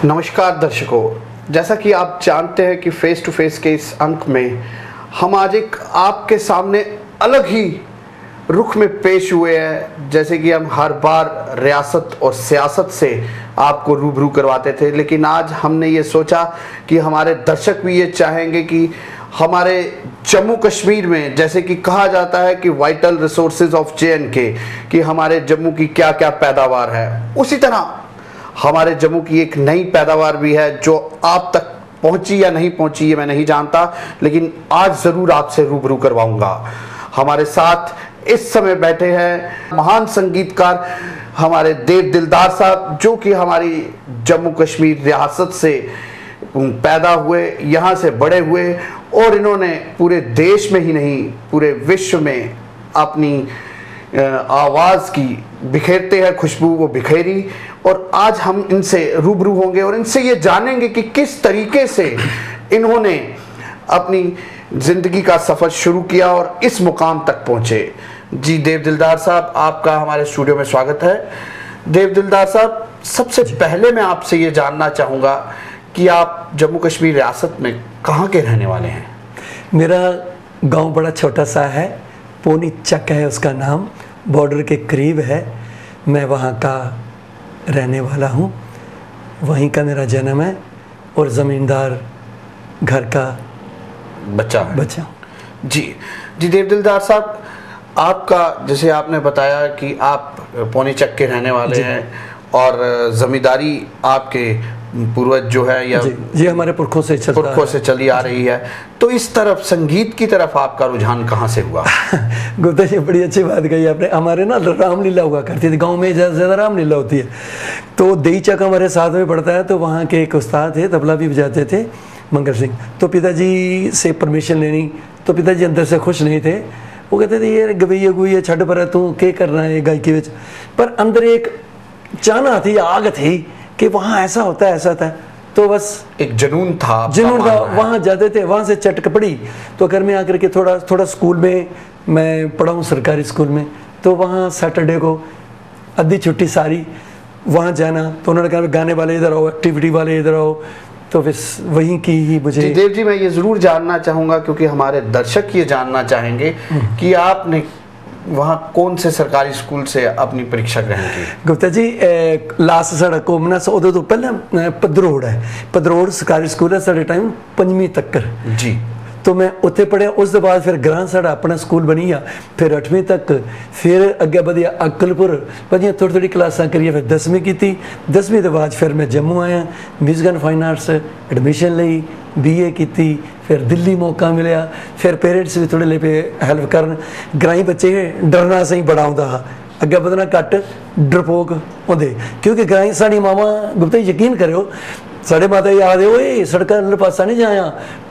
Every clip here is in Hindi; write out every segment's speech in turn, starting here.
नमस्कार दर्शकों, जैसा कि आप जानते हैं कि फेस टू फेस के इस अंक में हम आज एक आपके सामने अलग ही रुख में पेश हुए हैं। जैसे कि हम हर बार रियासत और सियासत से आपको रूबरू करवाते थे, लेकिन आज हमने ये सोचा कि हमारे दर्शक भी ये चाहेंगे कि हमारे जम्मू कश्मीर में, जैसे कि कहा जाता है कि वाइटल रिसोर्सेज ऑफ JNK, कि हमारे जम्मू की क्या क्या पैदावार है, उसी तरह हमारे जम्मू की एक नई पैदावार भी है जो आप तक पहुंची या नहीं पहुंची ये मैं नहीं जानता, लेकिन आज ज़रूर आपसे रूबरू करवाऊंगा। हमारे साथ इस समय बैठे हैं महान संगीतकार हमारे देव दिलदार साहब, जो कि हमारी जम्मू कश्मीर रियासत से पैदा हुए, यहाँ से बड़े हुए और इन्होंने पूरे देश में ही नहीं पूरे विश्व में अपनी आवाज़ की बिखेरते हैं खुशबू वो बिखेरी। और आज हम इनसे रूबरू होंगे और इनसे ये जानेंगे कि किस तरीके से इन्होंने अपनी ज़िंदगी का सफ़र शुरू किया और इस मुकाम तक पहुँचे। जी देव दिलदार साहब, आपका हमारे स्टूडियो में स्वागत है। देव दिलदार साहब, सबसे पहले मैं आपसे ये जानना चाहूँगा कि आप जम्मू कश्मीर रियासत में कहाँ के रहने वाले हैं? मेरा गांव बड़ा छोटा सा है, पोनी चक है उसका नाम, बॉर्डर के करीब है। मैं वहाँ का रहने वाला हूँ, वहीं का मेरा जन्म है और ज़मींदार घर का बच्चा। जी देव दिलदार साहब, आपका जैसे आपने बताया कि आप पौनी चक के रहने वाले हैं और ज़मींदारी आपके पूर्वज जो है या जी हमारे पुरखों से चली आ रही है, तो इस तरफ संगीत की तरफ आपका रुझान कहाँ से हुआ? गुप्ता जी, बड़ी अच्छी बात कही आपने। हमारे ना रामलीला हुआ करती थी गांव में, ज़्यादा रामलीला होती है, तो देई चक हमारे साथ में पड़ता है, तो वहाँ के एक उस्ताद थे, तबला भी बजाते थे, मंगल सिंह। तो पिताजी से परमिशन लेनी, तो पिताजी अंदर से खुश नहीं थे। वो कहते थे ये गवैया गुइया छड़ पर तू क्या करना है गायकी में, पर अंदर एक चाहना थी, आग थी कि वहाँ ऐसा होता है, ऐसा था, तो बस एक जुनून था। वहाँ जाते थे, वहाँ से चटक पड़ी। तो घर में आकर के थोड़ा स्कूल में मैं पढ़ा हूँ, सरकारी स्कूल में, तो वहाँ सैटरडे को आधी छुट्टी सारी वहाँ जाना, तो उन्होंने कहा गाने वाले इधर आओ, एक्टिविटी वाले इधर आओ, तो फिर वहीं की ही मुझे। देव जी, मैं ये ज़रूर जानना चाहूँगा क्योंकि हमारे दर्शक ये जानना चाहेंगे कि आपने वहाँ कौन से सरकारी स्कूल से अपनी परीक्षा ग्रहण की? गुप्ता जी, लास्ट साढ़ा कोमना से उदो तो पहले पदरोड़ है, पदरोड़ सरकारी स्कूल है साढ़े टाइम 5वीं तक जी। तो मैं उत्थे पढ़िया। उस बाद फिर ग्रां साढ़ा अपना स्कूल बनी आ, फिर 8वीं तक, फिर अगे बढ़िया अक्कलपुर, बढ़िया थोड़ी क्लासा करिए, फिर 10वीं की। 10वीं के बाद फिर मैं जम्मू आया, music and fine arts admission ली, BA की, फिर दिल्ली मौका मिलया, फिर पेरेंट्स भी थोड़े ले पे हैल्प करन। ग्राई बच्चे डरना सही बड़ा होंदा हा, अगे बधना घट डरपोक होंदे, क्योंकि ग्राई साड़ी मावा, गुप्ता यकीन करो, साढ़े माता याद है, ओए सड़क पासा नहीं जाया,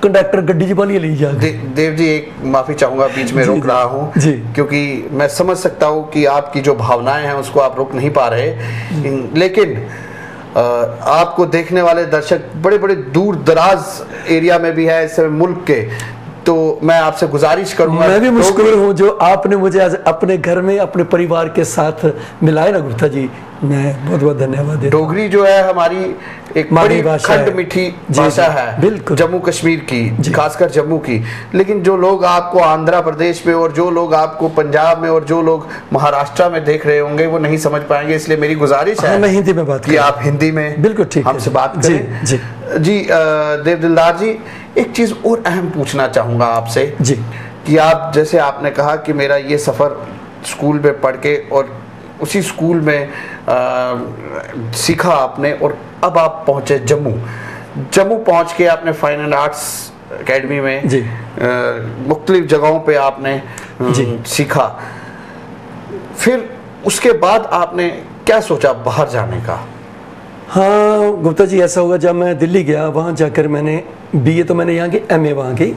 कंडक्टर गड्डी च भालिए ले जा। देव जी, एक माफ़ी चाहूँगा, बीच में रोक रहा हूँ क्योंकि मैं समझ सकता हूँ कि आपकी जो भावनाएं हैं उसको आप रोक नहीं पा रहे, लेकिन आपको देखने वाले दर्शक बड़े बड़े दूर दराज एरिया में भी है इस मुल्क के, तो मैं आपसे गुजारिश करूंगा। मैं भी मुश्किल हूँ जो आपने मुझे आज अपने घर में अपने परिवार के साथ मिलाए ना गुप्ता जी, मैं बहुत बहुत धन्यवाद देता हूँ। डोगरी जो है हमारी एक बड़ी खंड मीठी भाषा है, बिल्कुल जम्मू कश्मीर की, खासकर जम्मू की। लेकिन जो लोग आपको आंध्र प्रदेश में और जो लोग आपको पंजाब में और जो लोग महाराष्ट्र में देख रहे होंगे वो नहीं समझ पाएंगे, इसलिए मेरी गुजारिश है मैं हिंदी में बात कि आप हिंदी में बिल्कुल ठीक हमसे बात करें। जी देव दिलदार जी, एक चीज़ और अहम पूछना चाहूँगा आपसे जी, कि आप जैसे आपने कहा कि मेरा ये सफ़र स्कूल में पढ़ के और उसी स्कूल में सीखा आपने, और अब आप पहुँचे जम्मू पहुँच के आपने फाइन एंड आर्ट्स एकेडमी में मुख्तलिफ जगहों पे आपने सीखा। फिर उसके बाद आपने क्या सोचा बाहर जाने का? हाँ गुप्ता जी, ऐसा होगा, जब मैं दिल्ली गया, वहाँ जाकर मैंने BA तो मैंने यहाँ की, MA वहाँ की।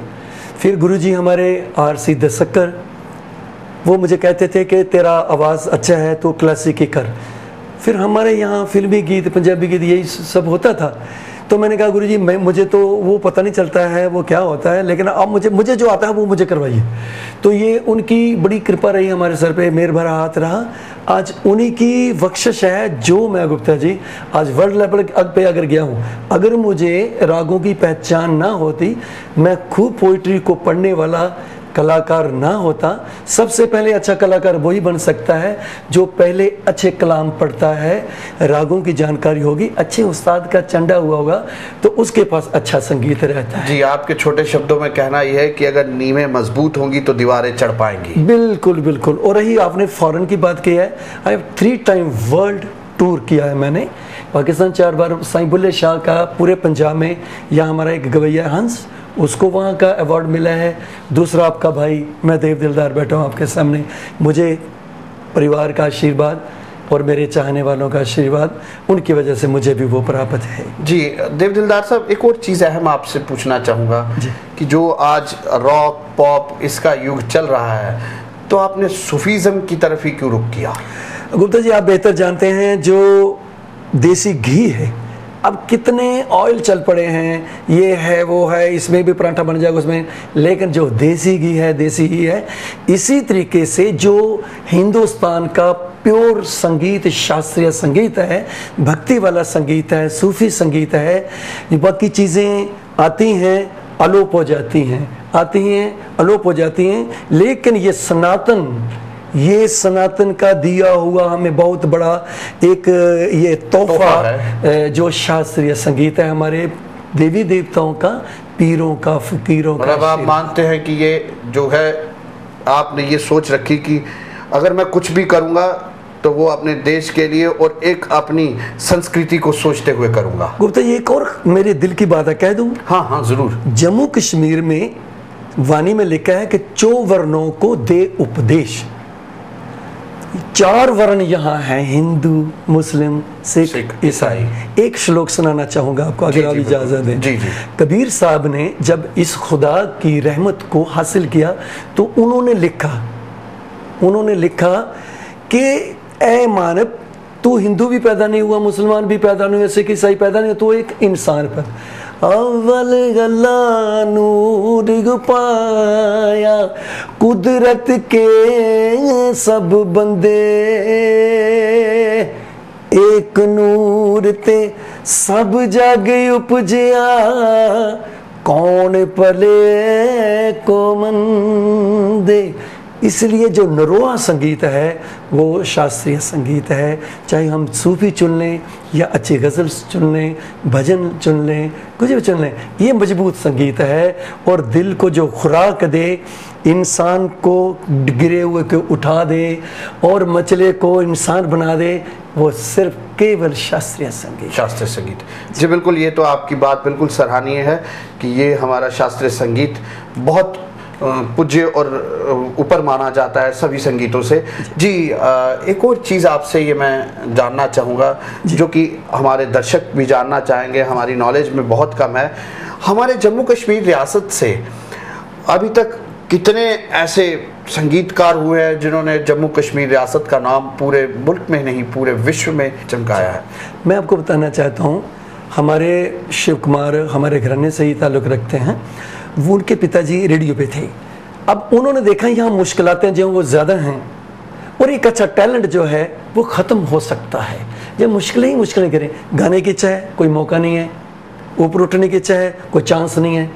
फिर गुरुजी हमारे RC दसक्कर, वो मुझे कहते थे कि तेरा आवाज़ अच्छा है तो क्लासिक ही कर। फिर हमारे यहाँ फिल्मी गीत, पंजाबी गीत, यही सब होता था। तो मैंने कहा गुरुजी मैं मुझे तो वो पता नहीं चलता है वो क्या होता है, लेकिन आप मुझे जो आता है वो मुझे करवाइए। तो ये उनकी बड़ी कृपा रही हमारे सर पे, मेर भरा हाथ रहा। आज उन्हीं की बख्शिश है जो मैं गुप्ता जी आज वर्ल्ड लेवल पे अगर गया हूँ। अगर मुझे रागों की पहचान ना होती, मैं खूब पोइट्री को पढ़ने वाला कलाकार ना होता। सबसे पहले अच्छा कलाकार वही बन सकता है जो पहले अच्छे कलाम पढ़ता है, रागों की जानकारी होगी, अच्छे उस्ताद का चंडा हुआ होगा, तो उसके पास अच्छा संगीत रहता है। जी, आपके छोटे शब्दों में कहना यह है कि अगर नींवें मजबूत होंगी तो दीवारें चढ़ पाएंगी। बिल्कुल बिल्कुल। और रही आपने फॉरेन की बात की है, I have 3 time world tour किया है मैंने। पाकिस्तान 4 बार, साईं बुल्ले शाह का पूरे पंजाब में, यहाँ हमारा एक गवैया हंस, उसको वहाँ का अवार्ड मिला है। दूसरा आपका भाई, मैं देव दिलदार बैठा हूँ आपके सामने, मुझे परिवार का आशीर्वाद और मेरे चाहने वालों का आशीर्वाद, उनकी वजह से मुझे भी वो प्राप्त है। जी देव दिलदार साहब, एक और चीज़ अहम आपसे पूछना चाहूँगा कि जो आज रॉक पॉप इसका युग चल रहा है, तो आपने सूफीज़म की तरफ ही क्यों रुख किया? गुप्ता जी आप बेहतर जानते हैं, जो देसी घी है, अब कितने ऑयल चल पड़े हैं, ये है वो है, इसमें भी पराठा बन जाएगा उसमें, लेकिन जो देसी घी है देसी ही है। इसी तरीके से जो हिंदुस्तान का प्योर संगीत, शास्त्रीय संगीत है, भक्ति वाला संगीत है, सूफी संगीत है, बाकी चीज़ें आती हैं अलोप हो जाती हैं, आती हैं अलोप हो जाती हैं, लेकिन ये सनातन का दिया हुआ हमें बहुत बड़ा एक ये तोहफा है, जो शास्त्रीय संगीत है हमारे देवी देवताओं का, पीरों का, फकीरों का। मतलब आप मानते हैं कि ये जो है, आपने ये सोच रखी कि अगर मैं कुछ भी करूँगा तो वो अपने देश के लिए और एक अपनी संस्कृति को सोचते हुए करूँगा। गुप्ता ये एक और मेरे दिल की बात है, कह दूँ? हाँ हाँ ज़रूर। जम्मू कश्मीर में वाणी में लिखा है कि 4 वर्णों को दे उपदेश। 4 वर्ण यहाँ हैं, हिंदू, मुस्लिम, सिख, ईसाई। एक श्लोक सुनाना चाहूँगा आपको, अगर आप इजाज़त दें। जी जी। कबीर साहब ने जब इस खुदा की रहमत को हासिल किया तो उन्होंने लिखा कि ए मानव, तू हिंदू भी पैदा नहीं हुआ, मुसलमान भी पैदा नहीं हुआ, सिख ईसाई पैदा नहीं हुआ, तो एक इंसान पर अव्वल गल्ला नूर पाया, कुदरत के सब बंदे, एक नूर ते सब जग उपजिया, कौन पले को मंदे। इसलिए जो नरोआ संगीत है वो शास्त्रीय संगीत है, चाहे हम सूफी चुन लें या अच्छी गज़ल चुन लें, भजन चुन लें, कुछ भी चुन लें, ये मजबूत संगीत है और दिल को जो खुराक दे, इंसान को गिरे हुए को उठा दे और मचले को इंसान बना दे, वो सिर्फ केवल शास्त्रीय संगीत। जी बिल्कुल, ये तो आपकी बात बिल्कुल सराहनीय है कि ये हमारा शास्त्रीय संगीत बहुत पूज्य और ऊपर माना जाता है सभी संगीतों से। जी एक और चीज़ आपसे ये मैं जानना चाहूँगा, जो कि हमारे दर्शक भी जानना चाहेंगे, हमारी नॉलेज में बहुत कम है। हमारे जम्मू कश्मीर रियासत से अभी तक कितने ऐसे संगीतकार हुए हैं जिन्होंने जम्मू कश्मीर रियासत का नाम पूरे मुल्क में नहीं पूरे विश्व में चमकाया है? मैं आपको बताना चाहता हूँ, हमारे शिव कुमार हमारे घराने से ही ताल्लुक़ रखते हैं। वो उनके पिताजी रेडियो पे थे। अब उन्होंने देखा यहाँ मुश्किलातें जो वो ज़्यादा हैं और एक अच्छा टैलेंट जो है वो ख़त्म हो सकता है जब मुश्किलें करें। गाने की इच्छा है, कोई मौका नहीं है, ऊपर उठने की इच्छा है, कोई चांस नहीं है,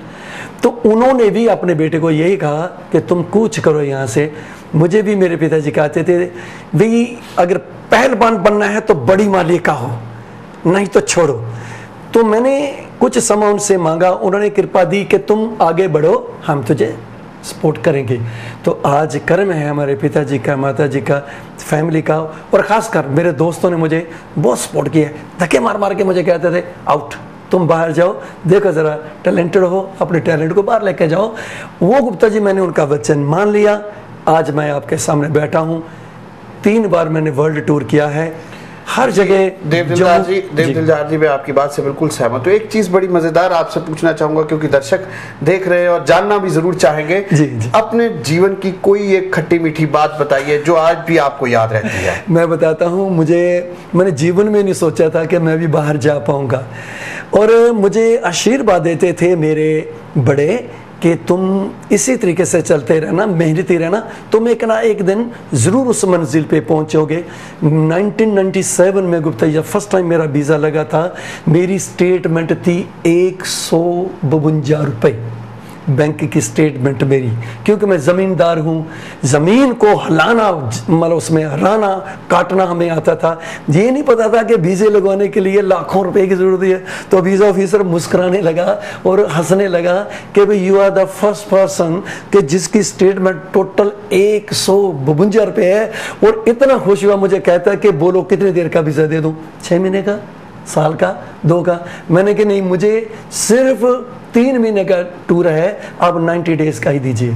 तो उन्होंने भी अपने बेटे को यही कहा कि तुम कूच करो यहाँ से। मुझे भी मेरे पिताजी कहते थे, भाई अगर पहलवान बनना है तो बड़ी माली का हो, नहीं तो छोड़ो। तो मैंने कुछ समय उनसे मांगा, उन्होंने कृपा दी कि तुम आगे बढ़ो, हम तुझे सपोर्ट करेंगे। तो आज कर्म है हमारे पिताजी का, माताजी का, फैमिली का, और ख़ासकर मेरे दोस्तों ने मुझे बहुत सपोर्ट किया। धक्के मार मार के मुझे कहते थे, आउट, तुम बाहर जाओ, देखो ज़रा टैलेंटेड हो, अपने टैलेंट को बाहर लेके जाओ। वो गुप्ता जी मैंने उनका वचन मान लिया। आज मैं आपके सामने बैठा हूँ। 3 बार मैंने वर्ल्ड टूर किया है, हर जगह। देव दिलदार जी मैं आपकी बात से बिल्कुल सहमत हूँ। एक चीज़ बड़ी मज़ेदार आपसे पूछना चाहूँगा, क्योंकि दर्शक देख रहे हैं और जानना भी ज़रूर चाहेंगे। जी। अपने जीवन की कोई एक खट्टी मीठी बात बताइए जो आज भी आपको याद रहती है। मैं बताता हूँ, मैंने जीवन में नहीं सोचा था कि मैं भी बाहर जा पाऊँगा। और मुझे आशीर्वाद देते थे मेरे बड़े कि तुम इसी तरीके से चलते रहना, मेहनती रहना, तुम एक ना एक दिन ज़रूर उस मंजिल पे पहुंचोगे। 1997 में गुप्ता जी फर्स्ट टाइम मेरा वीज़ा लगा था, मेरी स्टेटमेंट थी 152 रुपये, बैंक की स्टेटमेंट मेरी, क्योंकि मैं ज़मींदार हूँ। ज़मीन को हलाना, मतलब उसमें हराना काटना हमें आता था। ये नहीं पता था कि वीज़े लगवाने के लिए लाखों रुपए की ज़रूरत है। तो वीज़ा ऑफिसर मुस्कुराने लगा और हंसने लगा कि भाई you are the first person कि जिसकी स्टेटमेंट टोटल 152 रुपये है। और इतना खुश हुआ, मुझे कहता है कि बोलो कितने देर का वीज़ा दे दूँ, 6 महीने का, साल का, 2 का? मैंने कि नहीं, मुझे सिर्फ 3 महीने का टूर है, आप 90 डेज का ही दीजिए।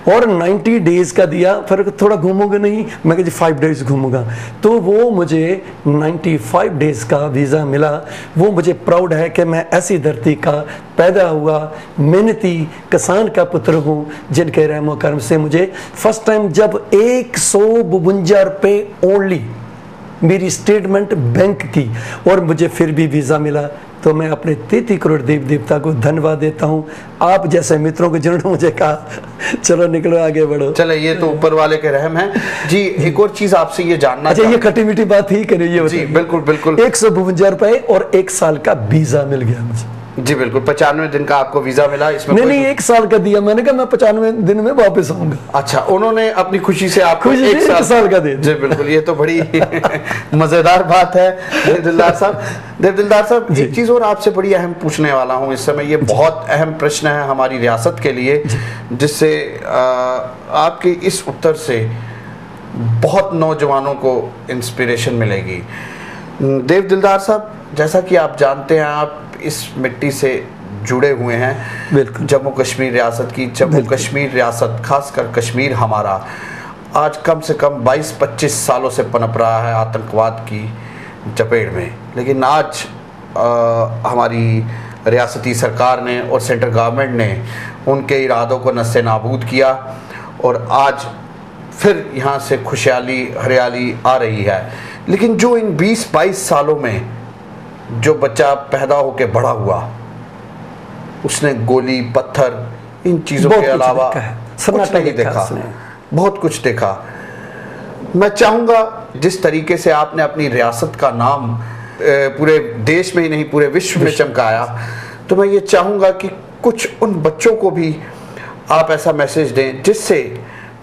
और 90 डेज का दिया, फिर थोड़ा घूमोगे नहीं, मैं कहा जी 5 डेज घूमूंगा। तो वो मुझे 95 डेज का वीज़ा मिला। वो मुझे प्राउड है कि मैं ऐसी धरती का पैदा हुआ, मेहनती किसान का पुत्र हूँ, जिनके रहमो करम से मुझे फर्स्ट टाइम जब 152 रुपये ओनली मेरी स्टेटमेंट बैंक की, और मुझे फिर भी वीज़ा मिला, तो मैं अपने 33 करोड़ देव देवता को धन्यवाद देता हूँ। आप जैसे मित्रों को जिन्होंने मुझे कहा चलो निकलो आगे बढ़ो। चले, ये तो ऊपर वाले के रहम है जी। एक और चीज आपसे ये जानना, अच्छा ये खट्टी मीठी बात ही करिए जी। बिल्कुल बिल्कुल। 152 रुपए और 1 साल का वीजा मिल गया मुझे जी। बिल्कुल 95 दिन का आपको वीजा मिला। इसमें नहीं 1 साल का दिया, मैंने कहा मैं 95 दिन में वापस आऊंगा। अच्छा, उन्होंने अपनी खुशी से आपको 1 साल का दे। जी बिल्कुल, ये तो बड़ी मजेदार बात है। देवदिलदार साहब एक चीज और आपसे बड़ी अहम पूछने वाला हूँ इस समय। ये बहुत अहम प्रश्न है हमारी रियासत के लिए, जिससे आपके इस उत्तर से बहुत नौजवानों को इंस्पिरेशन मिलेगी। देवदिलदार साहब, जैसा कि आप जानते हैं, आप इस मिट्टी से जुड़े हुए हैं। बिल्कुल। जम्मू कश्मीर रियासत की, जम्मू कश्मीर रियासत, खासकर कश्मीर हमारा आज कम से कम 22-25 सालों से पनप रहा है आतंकवाद की चपेट में। लेकिन आज हमारी रियासती सरकार ने और सेंट्रल गवर्नमेंट ने उनके इरादों को नस्ते नाबूद किया, और आज फिर यहाँ से खुशहाली हरियाली आ रही है। लेकिन जो इन 20-22 सालों में जो बच्चा पैदा होके बड़ा हुआ, उसने गोली पत्थर इन चीज़ों के अलावा कुछ नहीं देखा, बहुत कुछ देखा। मैं चाहूँगा जिस तरीके से आपने अपनी रियासत का नाम पूरे देश में ही नहीं पूरे विश्व में चमकाया, तो मैं ये चाहूँगा कि कुछ उन बच्चों को भी आप ऐसा मैसेज दें जिससे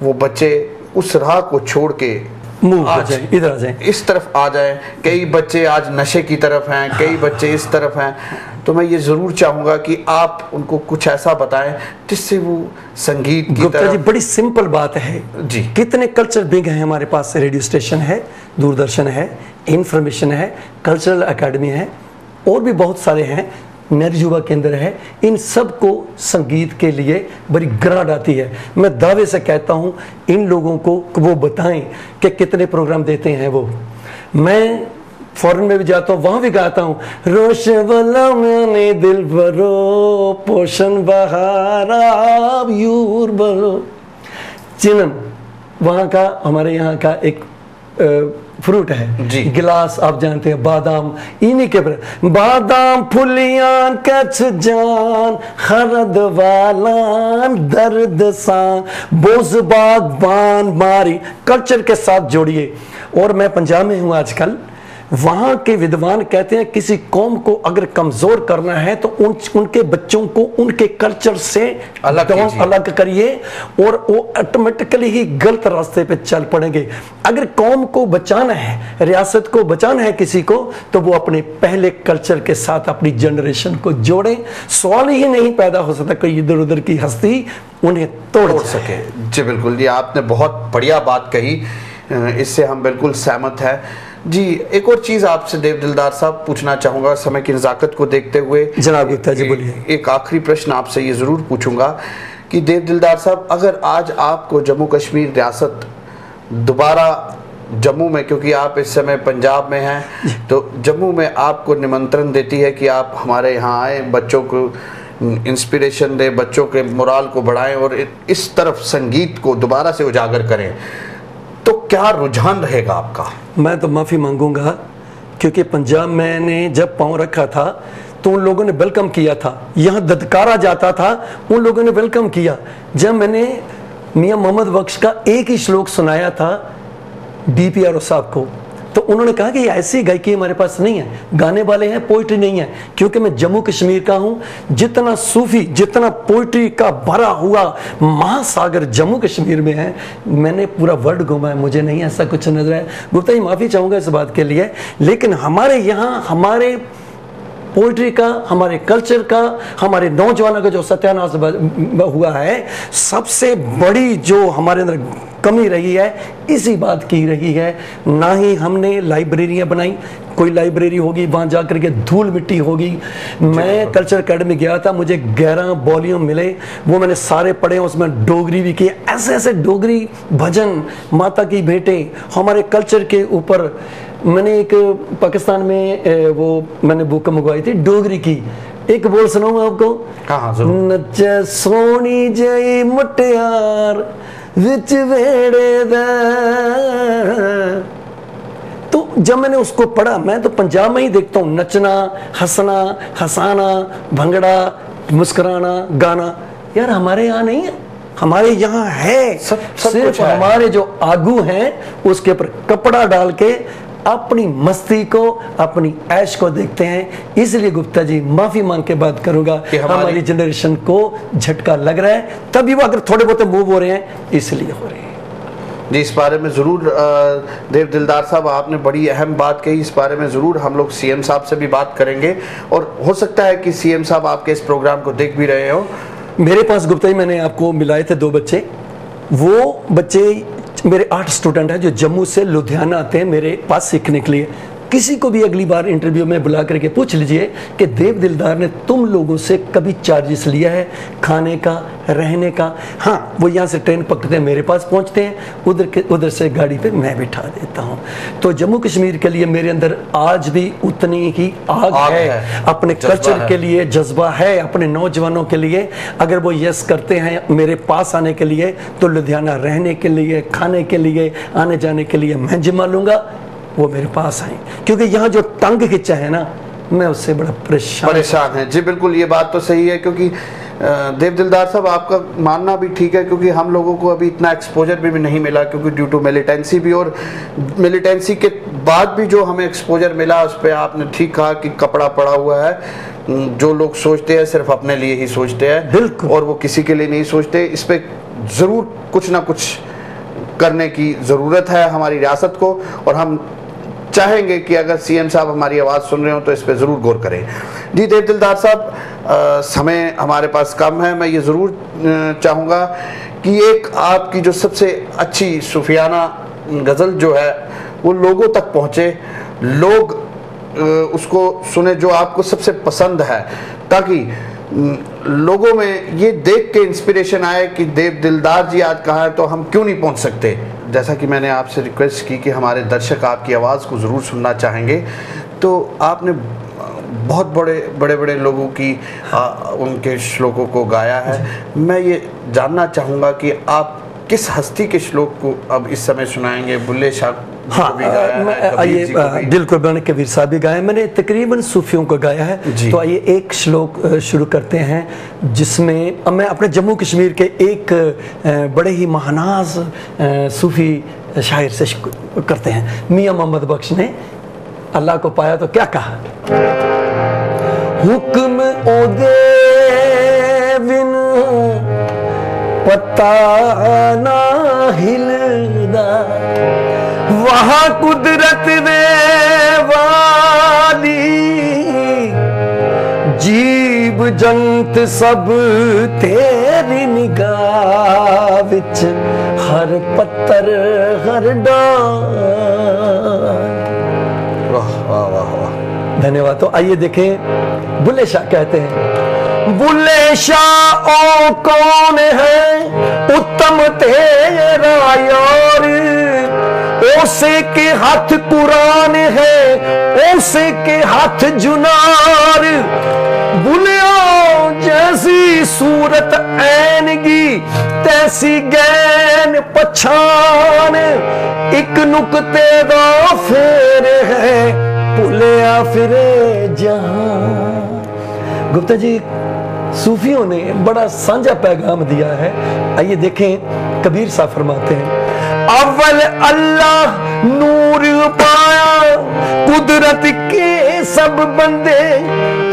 वो बच्चे उस राह को छोड़ के आज इधर आ जाए, इस तरफ आ जाए। कई बच्चे आज नशे की तरफ हैं, कई बच्चे इस तरफ हैं। तो मैं ये जरूर चाहूंगा कि आप उनको कुछ ऐसा बताएं जिससे वो संगीत की गुप्ता तरफ। जी बड़ी सिंपल बात है जी। कितने कल्चर बिग हैं हमारे पास, रेडियो स्टेशन है, दूरदर्शन है, इंफॉर्मेशन है, कल्चरल एकेडमी है, और भी बहुत सारे हैं, नेहरू युवा केंद्र है। इन सब को संगीत के लिए बड़ी ग्रांट आती है। मैं दावे से कहता हूँ इन लोगों को वो बताएं कि कितने प्रोग्राम देते हैं वो। मैं फॉरेन में भी जाता हूँ, वहाँ भी गाता हूँ, रोश वाला मैंने दिल भरो पोषण बहारा यूर भरो। चिनन वहाँ का, हमारे यहाँ का एक फ्रूट है, गिलास आप जानते हैं, बादाम, इन्हीं के बादाम फुलियान कच जान खरद वालान दर्द सा बोझ बागबान मारी, कल्चर के साथ जोड़िए। और मैं पंजाब में हूँ आजकल, वहाँ के विद्वान कहते हैं किसी कौम को अगर कमजोर करना है तो उनके बच्चों को उनके कल्चर से अलग करिए और वो ऑटोमेटिकली ही गलत रास्ते पे चल पड़ेंगे। अगर कौम को बचाना है, रियासत को बचाना है किसी को, तो वो अपने पहले कल्चर के साथ अपनी जनरेशन को जोड़े। सवाल ही नहीं पैदा हो सकता कोई इधर उधर की हस्ती उन्हें तोड़ सके। जी बिल्कुल, ये आपने बहुत बढ़िया बात कही, इससे हम बिल्कुल सहमत हैं जी। एक और चीज आपसे देवदिलदार साहब पूछना चाहूंगा, समय की नज़ाकत को देखते हुए। जनाब गुप्ता जी बोलिए। एक आखिरी प्रश्न आपसे ये जरूर पूछूंगा कि देवदिलदार साहब, अगर आज आपको जम्मू कश्मीर रियासत दोबारा जम्मू में, क्योंकि आप इस समय पंजाब में हैं, तो जम्मू में आपको निमंत्रण देती है कि आप हमारे यहाँ आए, बच्चों को इंस्पिरेशन दें, बच्चों के मोराल को बढ़ाएं और इस तरफ संगीत को दोबारा से उजागर करें, तो क्या रुझान रहेगा आपका? मैं तो माफ़ी मांगूंगा, क्योंकि पंजाब मैंने जब पाँव रखा था तो उन लोगों ने वेलकम किया था, यहाँ ददकारा जाता था, उन लोगों ने वेलकम किया। जब मैंने मियाँ मोहम्मद बख्श का एक ही श्लोक सुनाया था DPRO साहब को, तो उन्होंने कहा कि ऐसी गायकी हमारे पास नहीं है, गाने वाले हैं, पोइट्री नहीं है। क्योंकि मैं जम्मू कश्मीर का हूं, जितना सूफी, जितना पोइट्री का भरा हुआ महासागर जम्मू कश्मीर में है, मैंने पूरा वर्ल्ड घूमा है, मुझे नहीं ऐसा कुछ नजर आया। गुप्ता जी माफी चाहूंगा इस बात के लिए, लेकिन हमारे यहाँ हमारे पोइट्री का, हमारे कल्चर का, हमारे नौजवानों का जो सत्यानाश हुआ है, सबसे बड़ी जो हमारे अंदर कमी रही है इसी बात की रही है। ना ही हमने लाइब्रेरियां बनाई, कोई लाइब्रेरी होगी वहां जाकर के धूल मिट्टी होगी। मैं कल्चर एकेडमी गया था, मुझे 11 वॉल्यूम मिले, वो मैंने सारे पढ़े, उसमें डोगरी भी की, ऐसे ऐसे डोगरी भजन, माता की भेंटें, हमारे कल्चर के ऊपर। मैंने एक पाकिस्तान में वो मैंने बुक मंगवाई थी डोगरी की, एक बोल सुनाऊं आपको। हाँ, नच सोनी जई मुटियार विच वेड़े दा। तो जब मैंने उसको पढ़ा, मैं तो पंजाब में ही देखता हूँ नचना, हंसना, हंसाना, भंगड़ा, मुस्कुराना, गाना, यार हमारे यहाँ नहीं है, हमारे यहाँ है। सब सिर्फ हमारे जो आगू हैं उसके ऊपर कपड़ा डाल के अपनी मस्ती को, अपनी ऐश को देखते हैं। इसलिए गुप्ता जी माफी मांग के बात करूंगा कि हमारी जनरेशन को झटका लग रहा है, तभी वो अगर थोड़े बहुत मूव हो रहे हैं इसलिए हो रहे हैं। जी, इस बारे में ज़रूर देव दिलदार साहब आपने बड़ी अहम बात कही, इस बारे में ज़रूर हम लोग CM साहब से भी बात करेंगे, और हो सकता है कि CM साहब आपके इस प्रोग्राम को देख भी रहे हो। मेरे पास गुप्ता जी मैंने आपको मिलाए थे 2 बच्चे, वो बच्चे मेरे 8 स्टूडेंट हैं जो जम्मू से लुधियाना आते हैं मेरे पास सीखने के लिए। किसी को भी अगली बार इंटरव्यू में बुला करके पूछ लीजिए कि देव दिलदार ने तुम लोगों से कभी चार्जेस लिया है खाने का, रहने का? हाँ, वो यहाँ से ट्रेन पकड़ते हैं, मेरे पास पहुँचते हैं, उधर से गाड़ी पे मैं बिठा देता हूँ। तो जम्मू कश्मीर के लिए मेरे अंदर आज भी उतनी ही आग है, अपने कल्चर के लिए जज्बा है, अपने नौजवानों के लिए। अगर वो यस करते हैं मेरे पास आने के लिए, तो लुधियाना रहने के लिए, खाने के लिए, आने जाने के लिए मैं जिम्मा लूँगा, वो मेरे पास आए। क्योंकि यहाँ जो टंग खिंचा है ना, मैं उससे बड़ा परेशान है। जी बिल्कुल, ये बात तो सही है, क्योंकि देव दिलदार साहब आपका मानना भी ठीक है, क्योंकि हम लोगों को अभी इतना एक्सपोजर भी नहीं मिला, क्योंकि ड्यू टू मिलिटेंसी भी, और मिलिटेंसी के बाद भी जो हमें एक्सपोजर मिला उस पर आपने ठीक कहा कि कपड़ा पड़ा हुआ है। जो लोग सोचते हैं सिर्फ अपने लिए ही सोचते हैं, बिल्कुल, और वो किसी के लिए नहीं सोचते। इस पर ज़रूर कुछ ना कुछ करने की ज़रूरत है हमारी रियासत को, और हम चाहेंगे कि अगर CM साहब हमारी आवाज़ सुन रहे हो तो इस पर ज़रूर गौर करें। जी देव दिलदार साहब, समय हमारे पास कम है, मैं ये ज़रूर चाहूँगा कि एक आपकी जो सबसे अच्छी सूफियाना गज़ल जो है वो लोगों तक पहुँचे, लोग उसको सुने जो आपको सबसे पसंद है, ताकि लोगों में ये देख के इंस्पिरेशन आए कि देव दिलदार जी आज कहाँ है तो हम क्यों नहीं पहुँच सकते। जैसा कि मैंने आपसे रिक्वेस्ट की कि हमारे दर्शक आपकी आवाज़ को ज़रूर सुनना चाहेंगे, तो आपने बहुत बड़े बड़े लोगों की उनके श्लोकों को गाया है। मैं ये जानना चाहूँगा कि आप किस हस्ती के श्लोक को अब इस समय सुनाएंगे? बुल्ले शाह हाँ, आइए, दिल कुर्बान कबीर साहब भी गाए, मैंने तकरीबन सूफियों को गाया है। तो आइए एक श्लोक शुरू करते हैं, जिसमें अब मैं अपने जम्मू कश्मीर के एक बड़े ही महानाज सूफी शायर से करते हैं। मियाँ मोहम्मद बख्श ने अल्लाह को पाया तो क्या कहा? हुक्म ओदे बिन पता ना हिलदा, वहाँ कुदरत दे वाली, जीव जंत सब तेरी निगाह विच, हर पत्थर हर डाल। वाह वाह वाह वाह, धन्यवाद। तो आइए देखें, बुल्ले शाह कहते हैं, बुल्ले शाह ओ कौन है उत्तम तेरा यार, ओसे के हाथ कुरान है, ओसे के हाथ जुनार, बुलिया जैसी सूरत ऐनगी तैसी गैन पछान, एक नुक्ते दा फेर है भुलिया फिरे जहां। गुप्ता जी, सूफियों ने बड़ा साझा पैगाम दिया है। आइए देखें, कबीर साहब फरमाते हैं, अव्वल अल्लाह नूर पाया, कुदरत के सब बंदे,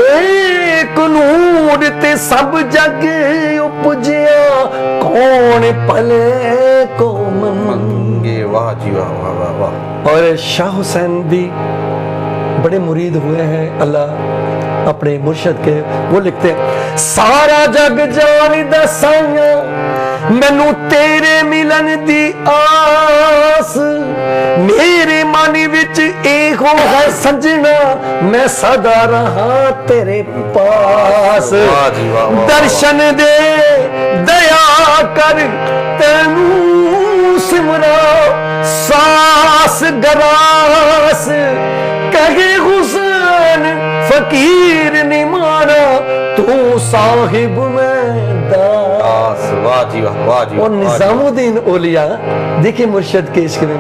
एक नूर ते सब जग उपजिया, कौन पले को मंगे। वाह जी वाह वाह वाह वाह। और शाह हुसैन भी बड़े मुरीद हुए हैं अल्लाह अपने मुर्शद के। वो लिखते हैं, सारा जग जान दसाया, मैनू तेरे मिलन दी आस, मेरे मन विच एहो है सजना, मैं सदा रहा तेरे पास। दर्शन दे दया कर, तेनू सिमरा सास गरास, कहे हुसैन फकीर ने मारा, तू साहिब में दास। वाह जी वाह वाह जी। और निजामुद्दीन औलिया देखिए मुर्शद के इश्क में,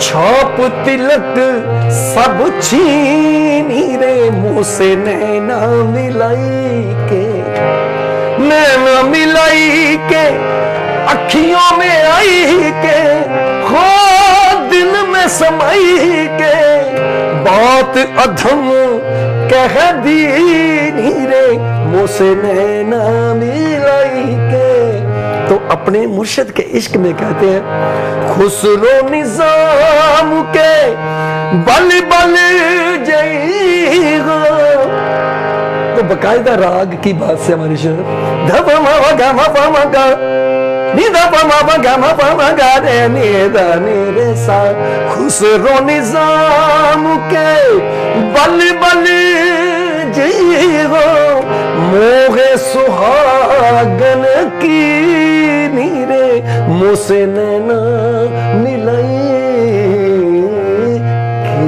छाप तिलक सब छीनी रे, मुँह से नैना मिलाई के, नैना मिलाई के, अखियों में आई के, हो दिल में समाई के, बात अधम कह दी रे, मुँह से नैना मिलाई के। तो अपने मुर्शद के इश्क में कहते हैं, खुसरो निजाम के बल बल जई हो। तो बकायदा राग की बात से हमारी शेर, धपा मावा गामा पामा गा, निदा पामा गामा पामा गा रे निदा निरे सा, खुसरो निजाम के बल बल जई हो, मोहे सुहागन की नीरे, मुझसे नैना मिलाई के।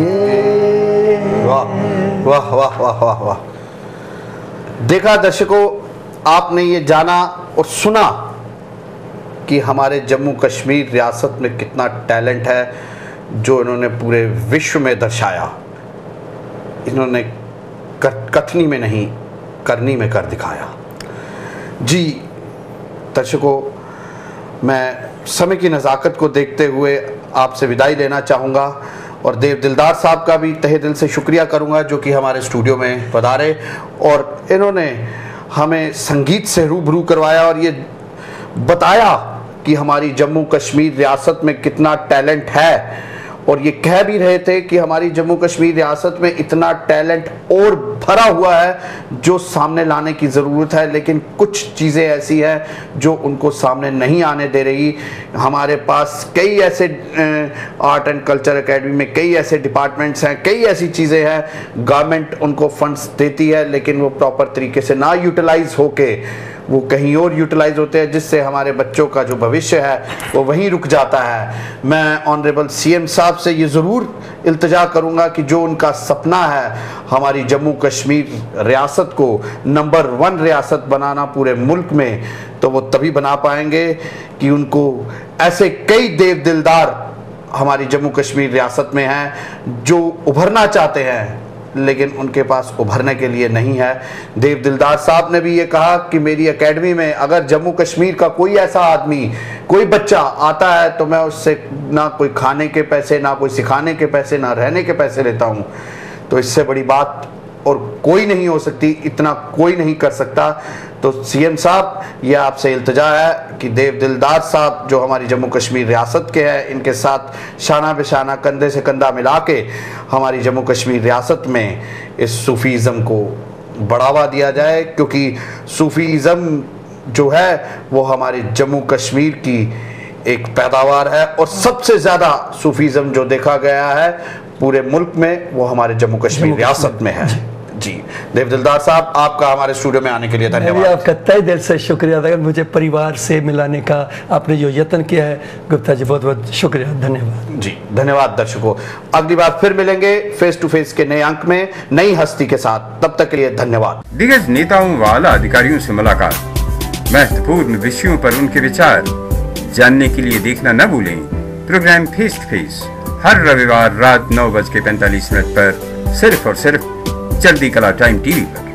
वाह वाह वाह वाह वाह वाह। देखा दर्शकों, आपने ये जाना और सुना कि हमारे जम्मू कश्मीर रियासत में कितना टैलेंट है, जो इन्होंने पूरे विश्व में दर्शाया। इन्होंने कथनी में नहीं, करनी में कर दिखाया। जी दर्शकों, मैं समय की नज़ाकत को देखते हुए आपसे विदाई लेना चाहूँगा और देव दिलदार साहब का भी तहे दिल से शुक्रिया करूँगा, जो कि हमारे स्टूडियो में पधारे और इन्होंने हमें संगीत से रूबरू करवाया और ये बताया कि हमारी जम्मू कश्मीर रियासत में कितना टैलेंट है। और ये कह भी रहे थे कि हमारी जम्मू कश्मीर रियासत में इतना टैलेंट और भरा हुआ है जो सामने लाने की ज़रूरत है, लेकिन कुछ चीज़ें ऐसी हैं जो उनको सामने नहीं आने दे रही। हमारे पास कई ऐसे आर्ट एंड कल्चर एकेडमी में कई ऐसे डिपार्टमेंट्स हैं, कई ऐसी चीज़ें हैं, गवर्नमेंट उनको फंड्स देती है लेकिन वो प्रॉपर तरीके से ना यूटिलाइज होके वो कहीं और यूटिलाइज होते हैं, जिससे हमारे बच्चों का जो भविष्य है वो वहीं रुक जाता है। मैं ऑनरेबल सीएम साहब से ये ज़रूर इल्तिजा करूँगा कि जो उनका सपना है हमारी जम्मू कश्मीर रियासत को नंबर 1 रियासत बनाना पूरे मुल्क में, तो वो तभी बना पाएंगे कि उनको ऐसे कई देव दिलदार हमारी जम्मू कश्मीर रियासत में हैं जो उभरना चाहते हैं लेकिन उनके पास उभरने के लिए नहीं है। देव दिलदार साहब ने भी ये कहा कि मेरी एकेडमी में अगर जम्मू कश्मीर का कोई ऐसा आदमी, कोई बच्चा आता है तो मैं उससे ना कोई खाने के पैसे, ना कोई सिखाने के पैसे, ना रहने के पैसे लेता हूँ। तो इससे बड़ी बात और कोई नहीं हो सकती, इतना कोई नहीं कर सकता। तो सीएम साहब, यह आपसे इल्तिजा है कि देव दिलदार साहब जो हमारी जम्मू कश्मीर रियासत के हैं, इनके साथ शाना बेशाना कंधे से कंधा मिला के हमारी जम्मू कश्मीर रियासत में इस सूफीज़म को बढ़ावा दिया जाए, क्योंकि सूफीज़म जो है वो हमारे जम्मू कश्मीर की एक पैदावार है और सबसे ज़्यादा सूफीज़म जो देखा गया है पूरे मुल्क में वो हमारे जम्मू कश्मीर रियासत में है। जी देव दिलदार साहब, आपका हमारे स्टूडियो में आने के लिए धन्यवाद। आपका तहे दिल से शुक्रिया अदा, मुझे परिवार से मिलाने का आपने जो यत्न किया है गुप्ता जी, बहुत बहुत शुक्रिया, धन्यवाद। जी धन्यवाद। दर्शकों, अगली बार फिर मिलेंगे फेस टू फेस के नए अंक में नई हस्ती के साथ, तब तक के लिए धन्यवाद। दिग्गज नेताओं व आला अधिकारियों से मुलाकात, महत्वपूर्ण विषयों पर उनके विचार जानने के लिए देखना न भूलें programme face to face her रविवार रात 9:45 पर सिर्फ और सिर्फ चढ़ती कला टाइम टीवी पर।